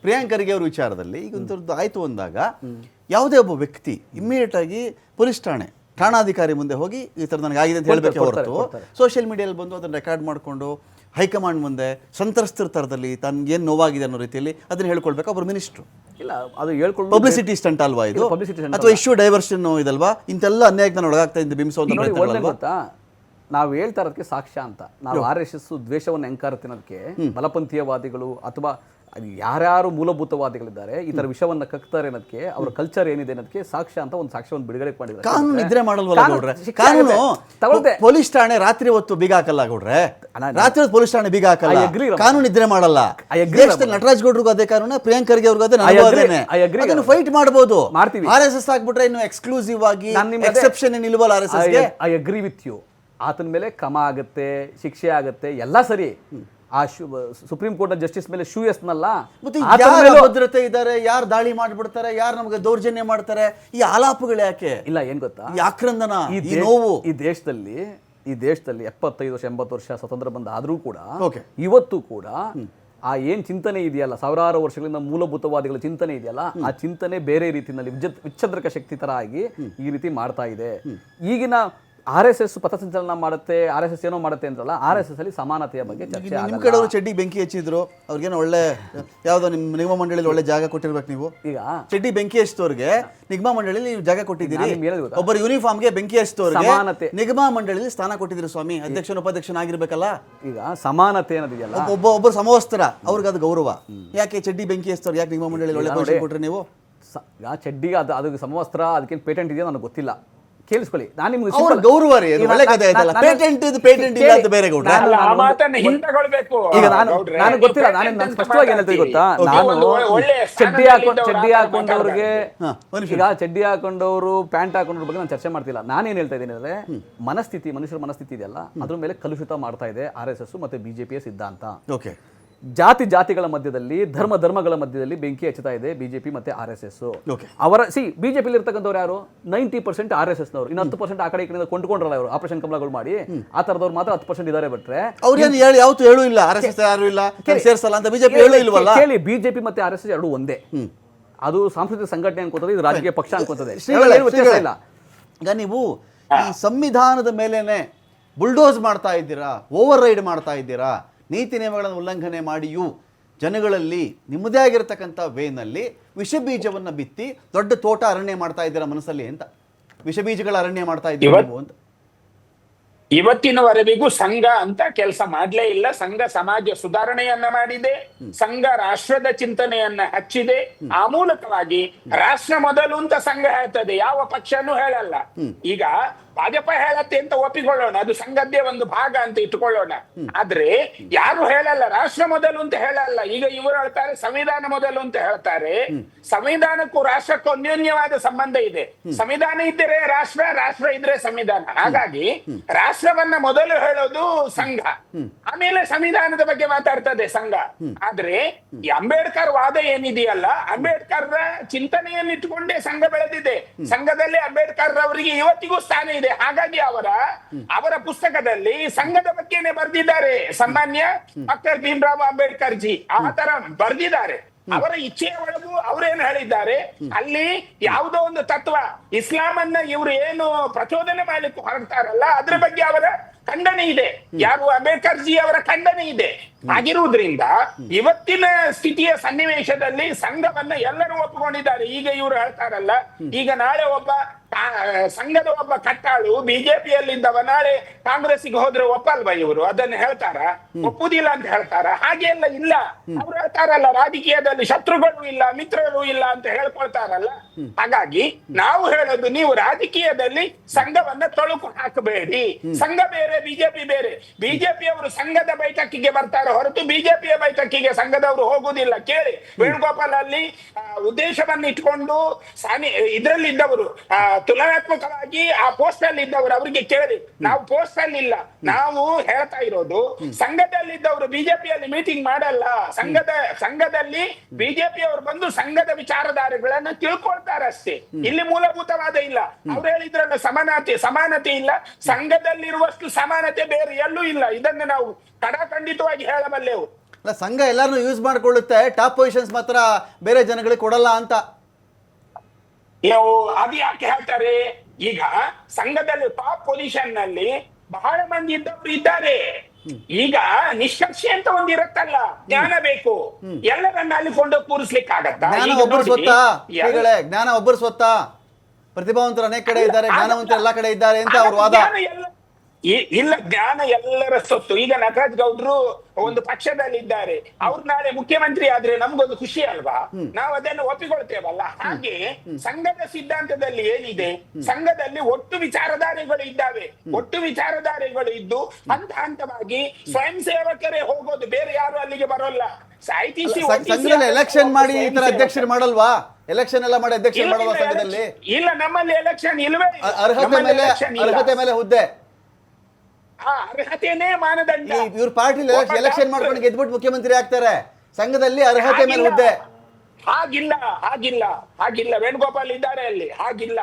ಪ್ರಿಯಾಂಕ್ ಖರ್ಗೆ ಅವ್ರ ವಿಚಾರದಲ್ಲಿ ಈಗ ಒಂಥರದ್ದು ಆಯ್ತು ಅಂದಾಗ ಯಾವುದೇ ಒಬ್ಬ ವ್ಯಕ್ತಿ ಇಮ್ಮಿಡಿಯೇಟ್ ಆಗಿ ಪೊಲೀಸ್ ಠಾಣಾಧಿಕಾರಿ ಮುಂದೆ ಹೋಗಿ ಈ ಥರ ನನಗೆ ಆಗಿದೆ ಅಂತ ಹೇಳಬೇಕೆ ಹೊರತು ಸೋಷಿಯಲ್ ಮೀಡಿಯಲ್ಲಿ ಬಂದು ಅದನ್ನು ರೆಕಾರ್ಡ್ ಮಾಡಿಕೊಂಡು ಹೈಕಮಾಂಡ್ ಮುಂದೆ ಸಂತ್ರಸ್ತರ ಥರದಲ್ಲಿ ತನ್ಗೇನು ನೋವಾಗಿದೆ ಅನ್ನೋ ರೀತಿಯಲ್ಲಿ ಅದನ್ನ ಹೇಳ್ಕೊಳ್ಬೇಕು ಒಬ್ಬರು ಮಿನಿಸ್ಟ್ರು. ಇಲ್ಲ, ಅದು ಹೇಳ್ಕೊಂಡು ಪಬ್ಲಿಸಿಟಿ ಸ್ಟಂಟ್ ಅಲ್ವಾ ಇದು, ಅಥವಾ ಇಶ್ಯೂ ಡೈವರ್ಷನ್ ಇದಲ್ವಾ? ಇಂತೆಲ್ಲ ಅನ್ಯಾಯಕ್ಕೆ ನಾನು ಒಳಗಾಗ್ತಾ ಇದ್ದೆ ಬಿಂಬಿಸುವಂತ ಗೊತ್ತಾ, ನಾವು ಹೇಳ್ತಾ ಇರೋದಕ್ಕೆ ಸಾಕ್ಷ್ಯ ಅಂತ. ನಾವು RSS ದ್ವೇಷವನ್ನು ಎಂಕಾರ ತಿನ್ನೋದಕ್ಕೆ ಬಲಪಂಥೀಯವಾದಿಗಳು ಅಥವಾ ಯಾರ್ಯಾರು ಮೂಲಭೂತವಾದಿಗಳಿದ್ದಾರೆ ಈ ತರ ವಿಷಯವನ್ನ ಕಕ್ತಾರೆ ಅನ್ನೋದಕ್ಕೆ ಅವ್ರ ಕಲ್ಚರ್ ಏನಿದೆ ಅನ್ನೋದಕ್ಕೆ ಸಾಕ್ಷ್ಯ ಅಂತ ಒಂದು ಸಾಕ್ಷ್ಯವನ್ನು ಬಿಡುಗಡೆ ಮಾಡಿದ್ದಾರೆ. ಕಾನೂನು ನಿದ್ರೆ ಮಾಡಲ್ವಲ್ಲ ಗೌಡ್ರೆ? ಕಾನೂನು ಪೊಲೀಸ್ ಠಾಣೆ ರಾತ್ರಿ ಹೊತ್ತು ಬೀಗ ಹಾಕಲ್ಲ ಗೌಡ್ರೆ, ರಾತ್ರಿ ಹೊತ್ತು ಪೊಲೀಸ್ ಠಾಣೆ ಬೀಗ ಹಾಕಲ್ಲ, ಕಾನೂನು ನಿದ್ರೆ ಮಾಡಲ್ಲ. ನಟರಾಜ್ ಗೌಡ್ರಿಗೂ ಅದೇ ಕಾನೂನು, ಪ್ರಿಯಾಂಕ್ ಖರ್ಗೆ ಅವ್ರಿಗೂ ಅದೇ ಫೈಟ್ ಮಾಡಬಹುದು. RSS ಆಗ್ಬಿಟ್ರೆ ಇನ್ನು ಎಕ್ಸ್ಕ್ಲೂಸಿವ್ ಆಗಿ ಎಕ್ಸೆಪ್ಷನ್ ಏನಿಲ್ವಲ್ಲ RSS ಗೆ. I agree with you. ಆತನ ಮೇಲೆ ಕ್ರಮ ಆಗುತ್ತೆ, ಶಿಕ್ಷೆ ಆಗುತ್ತೆ, ಎಲ್ಲ ಸರಿ. ಆ ಸುಪ್ರೀಂ ಕೋರ್ಟ್ ಜಸ್ಟಿಸ್ ಮೇಲೆ ಶೂ ಎಸ್ನಲ್ಲ, ಭದ್ರತೆ ಇದ್ದಾರೆ, ಯಾರು ದಾಳಿ ಮಾಡ್ಬಿಡ್ತಾರೆ, ಯಾರು ನಮಗೆ ದೌರ್ಜನ್ಯ ಮಾಡ್ತಾರೆ, ಈ ಆಲಾಪಗಳು ಯಾಕೆ ಇಲ್ಲ? ಏನ್ ಗೊತ್ತಾ, ಈ ಆಕ್ರಂದನ, ಈ ನೋವು ಈ ದೇಶದಲ್ಲಿ 75 ವರ್ಷ 80 ವರ್ಷ ಸ್ವತಂತ್ರ ಬಂದ ಆದ್ರೂ ಕೂಡ ಇವತ್ತು ಕೂಡ ಆ ಏನ್ ಚಿಂತನೆ ಇದೆಯಲ್ಲ, ಸಾವಿರಾರು ವರ್ಷಗಳಿಂದ ಮೂಲಭೂತವಾದಿಗಳ ಚಿಂತನೆ ಇದೆಯಲ್ಲ, ಆ ಚಿಂತನೆ ಬೇರೆ ರೀತಿಯಲ್ಲಿ ವಿಚ್ಛೇದಕ ಶಕ್ತಿ ತರ ಆಗಿ ಈ ರೀತಿ ಮಾಡ್ತಾ ಇದೆ. ಈಗಿನ RSS ಪಥಸಂಚಲನ ಮಾಡುತ್ತೆ, RSS ಏನೋ ಮಾಡುತ್ತೆ ಅಂತಲ್ಲ, RSS ಅಲ್ಲಿ ಸಮಾನತೆಯ ಬಗ್ಗೆ ಚರ್ಚೆ. ನಿಮ್ ಕಡೆ ಅವರು ಚಡ್ಡಿ ಬೆಂಕಿ ಹಚ್ಚಿದ್ರು, ಅವ್ರಿಗೇನೋ ಒಳ್ಳೆ ಯಾವ್ದೋ ನಿಗಮ ಮಂಡಳಿಯಲ್ಲಿ ಒಳ್ಳೆ ಜಾಗ ಕೊಟ್ಟಿರ್ಬೇಕು ನೀವು. ಈಗ ಚಡ್ಡಿ ಬೆಂಕಿ ಹಚ್ಚಿದವ್ರಿಗೆ ನಿಗಮ ಮಂಡಳಿಯಲ್ಲಿ ನೀವು ಜಾಗ ಕೊಟ್ಟಿದ್ದೀರಿ, ಒಬ್ಬರು ಯೂನಿಫಾರ್ಮ್ಗೆ ಬೆಂಕಿ ಹಚ್ಚಿದವ್ರಿಗೆ ಸಮಾನತೆ ನಿಗಮ ಮಂಡಳಿಯಲ್ಲಿ ಸ್ಥಾನ ಕೊಟ್ಟಿದ್ದೀರಿ ಸ್ವಾಮಿ, ಅಧ್ಯಕ್ಷನ ಉಪಾಧ್ಯಕ್ಷನಾಗಿರ್ಬೇಕಲ್ಲ. ಈಗ ಸಮಾನತೆ ಅನ್ನೋದಿದೆಯಲ್ಲ, ಒಬ್ಬರು ಸಮವಸ್ತ್ರ, ಅವ್ರಿಗೆ ಅದು ಗೌರವ. ಯಾಕೆ ಚಡ್ಡಿ ಬೆಂಕಿ ಹಚ್ಚಿದವ್ರು ಯಾಕೆ ನಿಗಮ ಮಂಡಳಿಯಲ್ಲಿ ಒಳ್ಳೆ ಪೊಸಿಷನ್ ಕೊಟ್ರಿ ನೀವು? ಚಡ್ಡಿ ಅದು ಸಮವಸ್ತ್ರ, ಅದಕ್ಕೇನು ಪೇಟೆಂಟ್ ಇದೆಯೋ ನನಗೆ ಗೊತ್ತಿಲ್ಲ, ಕೇಳಿಸ್ಕೊಳ್ಳಿ. ನಾನು ನಿಮ್ಗೆ ಗೌರವ ರೀ, ಒಳ್ಳೆ ಕಥೆ ಆಯ್ತಲ್ಲ. ಪೇಟೆಂಟ್ ಇಲ್ಲ ಅಂತ ಬೇರೆ ಗೌಡ್ರ. ಈಗ ನಾನು ಗೊತ್ತಿಲ್ಲ, ನಾನು ಸ್ಪಷ್ಟವಾಗಿ ಏನಂತ ಗೊತ್ತಾ, ನಾನು ಚಡ್ಡಿ ಹಾಕೊಂಡವ್ರಿಗೆ, ಈಗ ಚಡ್ಡಿ ಹಾಕೊಂಡವರು ಪ್ಯಾಂಟ್ ಹಾಕೊಂಡವ್ರ ಬಗ್ಗೆ ನಾನು ಚರ್ಚೆ ಮಾಡ್ತಿಲ್ಲ. ನಾನೇನ್ ಹೇಳ್ತಾ ಇದ್ದೀನಿ ಅಂದ್ರೆ, ಮನುಷ್ಯರ ಮನಸ್ಥಿತಿ ಇದೆಯಲ್ಲ, ಅದ್ರ ಮೇಲೆ ಕಲುಷಿತ ಮಾಡ್ತಾ ಇದೆ RSS ಮತ್ತೆ BJPಯ ಸಿದ್ಧಾಂತ. ಜಾತಿಗಳ ಮಧ್ಯದಲ್ಲಿ, ಧರ್ಮಗಳ ಮಧ್ಯದಲ್ಲಿ ಬೆಂಕಿ ಹಚ್ಚುತ್ತಾ ಇದೆ ಬಿಜೆಪಿ ಮತ್ತೆ RSS. ಅವರ ಬಿಜೆಪಿ ಇರ್ತಕ್ಕಂಥವ್ರು ಯಾರು? 90% RSS ನವರು, ಇನ್ನು 10% ಆ ಕಡೆ ಈ ಕಡೆಯಿಂದ ಕೊಂಡ್ಕೊಂಡ್ರಲ್ಲ ಅವರು, ಆಪರೇಷನ್ ಕಮಲಗಳು ಮಾಡಿ ಆ ತರದವ್ರು ಮಾತ್ರ 10% ಇದಾರೆ. ಬಿಟ್ರೆ ಅವ್ರೇನು ಯಾವತ್ತೂ ಹೇಳೂ ಇಲ್ಲ RSS ಯಾರು ಇಲ್ಲ ಸೇರ್ಸಲ್ಲ ಅಂತ ಬಿಜೆಪಿ ಹೇಳೂ ಇಲ್ವಲ್ಲ. ಕೇಳಿ, ಬಿಜೆಪಿ ಮತ್ತೆ RSS ಎರಡು ಒಂದೇ. ಅದು ಸಾಂಸ್ಕೃತಿಕ ಸಂಘಟನೆ ಅನ್ಕೋತದೆ, ಇದು ರಾಜಕೀಯ ಪಕ್ಷ ಅನ್ಕೋತದೆ, ವ್ಯತ್ಯಾಸ ಇಲ್ಲ. ಈಗ ನೀವು ಈ ಸಂವಿಧಾನದ ಮೇಲೇನೆ ಬುಲ್ಡೋಸ್ ಮಾಡ್ತಾ ಇದ್ದೀರಾ, ಓವರ್ ರೈಡ್ ಮಾಡ್ತಾ ಇದ್ದೀರಾ, ನೀತಿ ನಿಯಮಗಳನ್ನು ಉಲ್ಲಂಘನೆ ಮಾಡಿಯೂ ಜನಗಳಲ್ಲಿ ನಿಮ್ಮದೇ ಆಗಿರತಕ್ಕಂಥ ವೇನಲ್ಲಿ ವಿಷ ಬೀಜವನ್ನು ಬಿತ್ತಿ ದೊಡ್ಡ ತೋಟ ಅರಣ್ಯ ಮಾಡ್ತಾ ಇದ್ದೀರಾ ಮನಸ್ಸಲ್ಲಿ ಅಂತ. ವಿಷ ಬೀಜಗಳ ಅರಣ್ಯ ಮಾಡ್ತಾ ಇದ್ದೀರಾ ಅಂತ. ಇವತ್ತಿನವರೆಗೂ ಸಂಘ ಅಂತ ಕೆಲಸ ಮಾಡ್ಲೇ ಇಲ್ಲ. ಸಂಘ ಸಮಾಜ ಸುಧಾರಣೆಯನ್ನ ಮಾಡಿದೆ, ಸಂಘ ರಾಷ್ಟ್ರದ ಚಿಂತನೆಯನ್ನ ಹಚ್ಚಿದೆ. ಆ ಮೂಲಕವಾಗಿ ರಾಷ್ಟ್ರ ಮೊದಲು ಅಂತ ಸಂಘ ಹೇಳ್ತದೆ, ಯಾವ ಪಕ್ಷನೂ ಹೇಳಲ್ಲ. ಈಗ ಭಾಜಪ ಹೇಳತ್ತೆ ಅಂತ ಒಪ್ಪಿಕೊಳ್ಳೋಣ, ಅದು ಸಂಘದ್ದೇ ಒಂದು ಭಾಗ ಅಂತ ಇಟ್ಕೊಳ್ಳೋಣ. ಆದ್ರೆ ಯಾರು ಹೇಳಲ್ಲ, ರಾಷ್ಟ್ರ ಮೊದಲು ಅಂತ ಹೇಳಲ್ಲ. ಈಗ ಇವರು ಹೇಳ್ತಾರೆ ಸಂವಿಧಾನ ಮೊದಲು ಅಂತ ಹೇಳ್ತಾರೆ. ಸಂವಿಧಾನಕ್ಕೂ ರಾಷ್ಟ್ರಕ್ಕೂ ಅನ್ಯೋನ್ಯವಾದ ಸಂಬಂಧ ಇದೆ. ಸಂವಿಧಾನ ಇದ್ದರೆ ರಾಷ್ಟ್ರ, ರಾಷ್ಟ್ರ ಇದ್ರೆ ಸಂವಿಧಾನ. ಹಾಗಾಗಿ ರಾಷ್ಟ್ರವನ್ನ ಮೊದಲು ಹೇಳೋದು ಸಂಘ, ಆಮೇಲೆ ಸಂವಿಧಾನದ ಬಗ್ಗೆ ಮಾತಾಡ್ತದೆ ಸಂಘ. ಆದ್ರೆ ಈ ಅಂಬೇಡ್ಕರ್ ವಾದ ಏನಿದೆಯಲ್ಲ, ಅಂಬೇಡ್ಕರ್ ಚಿಂತನೆಯನ್ನು ಇಟ್ಟುಕೊಂಡೇ ಸಂಘ ಬೆಳೆದಿದೆ. ಸಂಘದಲ್ಲಿ ಅಂಬೇಡ್ಕರ್ ಅವರಿಗೆ ಇವತ್ತಿಗೂ ಸ್ಥಾನ ಇದೆ. ಹಾಗಾಗಿ ಅವರ ಪುಸ್ತಕದಲ್ಲಿ ಸಂಘದ ಬಗ್ಗೆನೆ ಬರೆದಿದ್ದಾರೆ. ಸನ್ಮಾನ್ಯ ಡಾಕ್ಟರ್ ಭೀಮರಾವ್ ಅಂಬೇಡ್ಕರ್ ಜಿ ಆ ತರ ಬರೆದಿದ್ದಾರೆ. ಅವರ ಇಚ್ಛೆಯ ಒಳಗೂ ಅವರೇನು ಹೇಳಿದ್ದಾರೆ, ಅಲ್ಲಿ ಯಾವುದೋ ಒಂದು ತತ್ವ, ಇಸ್ಲಾಂ ಅನ್ನ ಇವರು ಏನು ಪ್ರಚೋದನೆ ಮಾಡ್ಲಿಕ್ಕೆ ಹೊರಡ್ತಾರಲ್ಲ, ಅದ್ರ ಬಗ್ಗೆ ಅವರ ಖಂಡನೆ ಇದೆ. ಯಾರು ಅಂಬೇಡ್ಕರ್ ಜಿ ಅವರ ಖಂಡನೆ ಇದೆ. ಆಗಿರುವುದರಿಂದ ಇವತ್ತಿನ ಸ್ಥಿತಿಯ ಸನ್ನಿವೇಶದಲ್ಲಿ ಸಂಘವನ್ನ ಎಲ್ಲರೂ ಒಪ್ಪಿಕೊಂಡಿದ್ದಾರೆ. ಈಗ ಇವರು ಹೇಳ್ತಾರಲ್ಲ, ಈಗ ನಾಳೆ ಒಬ್ಬ ಸಂಘದ ಒಬ್ಬ ಕಟ್ಟಾಳು ಬಿಜೆಪಿಯಲ್ಲಿದ್ದವ ನಾಳೆ ಕಾಂಗ್ರೆಸ್ಗೆ ಹೋದ್ರೆ ಒಪ್ಪಲ್ವಾ ಇವರು? ಅದನ್ನ ಹೇಳ್ತಾರ? ಒಪ್ಪುದಿಲ್ಲ ಅಂತ ಹೇಳ್ತಾರ? ಹಾಗೆಲ್ಲ ಇಲ್ಲ. ಅವ್ರು ಹೇಳ್ತಾರಲ್ಲ, ರಾಜಕೀಯದಲ್ಲಿ ಶತ್ರುಗಳು ಇಲ್ಲ, ಮಿತ್ರರು ಇಲ್ಲ ಅಂತ ಹೇಳ್ಕೊಳ್ತಾರಲ್ಲ. ಹಾಗಾಗಿ ನಾವು ಹೇಳೋದು, ನೀವು ರಾಜಕೀಯದಲ್ಲಿ ಸಂಘವನ್ನ ತೊಳುಕು ಹಾಕಬೇಡಿ. ಸಂಘ ಬೇರೆ, ಬಿಜೆಪಿ ಬೇರೆ. ಬಿಜೆಪಿ ಅವರು ಸಂಘದ ಬೈಠಕ್ಕಿಗೆ ಬರ್ತಾರೆ ಹೊರತು ಬಿಜೆಪಿಯ ಬೈಠಕ್ಕಿಗೆ ಸಂಘದವರು ಹೋಗುದಿಲ್ಲ. ಕೇಳಿ, ವೇಣುಗೋಪಾಲ್ ಅಲ್ಲಿ ಉದ್ದೇಶವನ್ನು ಇಟ್ಕೊಂಡು ಇದ್ರಲ್ಲಿದ್ದವರು, ತುಲನಾತ್ಮಕವಾಗಿ ಆ ಪೋಸ್ಟ್ ಅಲ್ಲಿ ಇದ್ದವರು, ಅವರಿಗೆ ಕೇಳಿ, ನಾವು ಪೋಸ್ಟ್ ಅಲ್ಲಿ ಇಲ್ಲ, ನಾವು ಹೇಳ್ತಾ ಇರೋದು ಸಂಘದಲ್ಲಿದ್ದವರು ಬಿಜೆಪಿಯಲ್ಲಿ ಮೀಟಿಂಗ್ ಮಾಡಲ್ಲ. ಸಂಘದಲ್ಲಿ ಬಿಜೆಪಿ ಅವರು ಬಂದು ಸಂಘದ ವಿಚಾರಧಾರೆಗಳನ್ನ ತಿಳ್ಕೊಳ್ತಾರೆ ಅಷ್ಟೇ. ಇಲ್ಲಿ ಮೂಲಭೂತವಾದ ಇಲ್ಲ. ಅವ್ರು ಹೇಳಿದ್ರಲ್ಲ, ಸಮಾನತೆ ಇಲ್ಲ. ಸಂಘದಲ್ಲಿರುವಷ್ಟು ಸಮಾನತೆ ಬೇರೆ ಎಲ್ಲೂ ಇಲ್ಲ. ಇದನ್ನು ನಾವು ಖಡಾಖಂಡಿತವಾಗಿ ಹೇಳಬಲ್ಲೆವು. ಅಲ್ಲ, ಸಂಘ ಎಲ್ಲಾರನ್ನೂ ಯೂಸ್ ಮಾಡ್ಕೊಳ್ಳುತ್ತೆ, ಟಾಪ್ ಪೊಸಿಷನ್ಸ್ ಮಾತ್ರ ಬೇರೆ ಜನಗಳಿಗೆ ಕೊಡಲ್ಲ ಅಂತ. ಅದು ಯಾಕೆ ಹೇಳ್ತಾರೆ? ಈಗ ಸಂಘದಲ್ಲಿ ಟಾಪ್ ಪೊಸಿಷನ್ ನಲ್ಲಿ ಬಹಳ ಮಂದಿ ಇದ್ದವರು ಇದ್ದಾರೆ. ಈಗ ನಿಷ್ಕರ್ಷೆ ಅಂತ ಒಂದಿರತ್ತಲ್ಲ, ಜ್ಞಾನ ಬೇಕು. ಎಲ್ಲರನ್ನ ಅಲ್ಲಿ ಕೊಂಡು ಕೂರಿಸ್ಲಿಕ್ಕೆ ಆಗತ್ತಾ? ಜ್ಞಾನ ಒಬ್ಬರು ಸ್ವತ್ತ, ಜ್ಞಾನ ಒಬ್ಬರು ಸ್ವತ್ತ, ಪ್ರತಿಭಾವಂತರು ಅನೇಕ ಕಡೆ ಇದ್ದಾರೆ, ಜ್ಞಾನವಂತರು ಎಲ್ಲಾ ಕಡೆ ಇದ್ದಾರೆ ಅಂತ ಅವ್ರ ವಾದ. ಇಲ್ಲ, ಜ್ಞಾನ ಎಲ್ಲರ ಸೊತ್ತು. ಈಗ ನಟರಾಜ್ ಗೌಡ್ರು ಒಂದು ಪಕ್ಷದಲ್ಲಿ ಇದ್ದಾರೆ, ಅವ್ರು ನಾಳೆ ಮುಖ್ಯಮಂತ್ರಿ ಆದ್ರೆ ನಮ್ಗೊಂದು ಖುಷಿ ಅಲ್ವಾ? ನಾವು ಅದನ್ನು ಒಪ್ಪಿಕೊಳ್ತೇವಲ್ಲ. ಹಾಗೆ ಸಂಘದ ಸಿದ್ಧಾಂತದಲ್ಲಿ ಏನಿದೆ, ಸಂಘದಲ್ಲಿ ಒಟ್ಟು ವಿಚಾರಧಾರೆಗಳು ಇದ್ದಾವೆ. ಒಟ್ಟು ವಿಚಾರಧಾರೆಗಳು ಇದ್ದು ಹಂತ ಹಂತವಾಗಿ ಸ್ವಯಂ ಸೇವಕರೇ ಹೋಗೋದು, ಬೇರೆ ಯಾರು ಅಲ್ಲಿಗೆ ಬರೋಲ್ಲ. ಸಂಘದಲ್ಲಿ ಎಲೆಕ್ಷನ್ ಮಾಡಿ ಈ ತರ ಅಧ್ಯಕ್ಷರು ಮಾಡಲ್ವಾ? ಎಲೆಕ್ಷನ್ ಎಲ್ಲ ಮಾಡಿ ಅಧ್ಯಕ್ಷರು ಮಾಡಲ್ವಾ ಸಂಘದಲ್ಲಿ? ಇಲ್ಲ, ನಮ್ಮಲ್ಲಿ ಎಲೆಕ್ಷನ್ ಇಲ್ವೇ. ಅರ್ಹತೆ ಮೇಲೆ ಹುದ್ದೆ, ಅರ್ಹತೆನೇ ಮಾನದಂಡ. ಇವ್ರ ಪಾರ್ಟಿ ಎಲೆಕ್ಷನ್ ಮಾಡ್ಕೊಂಡು ಗೆದ್ಬಿಟ್ಟು ಮುಖ್ಯಮಂತ್ರಿ ಆಗ್ತಾರೆ, ಸಂಘದಲ್ಲಿ ಅರ್ಹತೆ ಮೇಲೆ ಹುದ್ದೆ. ಹಾಗಿಲ್ಲ ವೇಣುಗೋಪಾಲ್ ಇದ್ದಾರೆ ಅಲ್ಲಿ, ಹಾಗಿಲ್ಲ.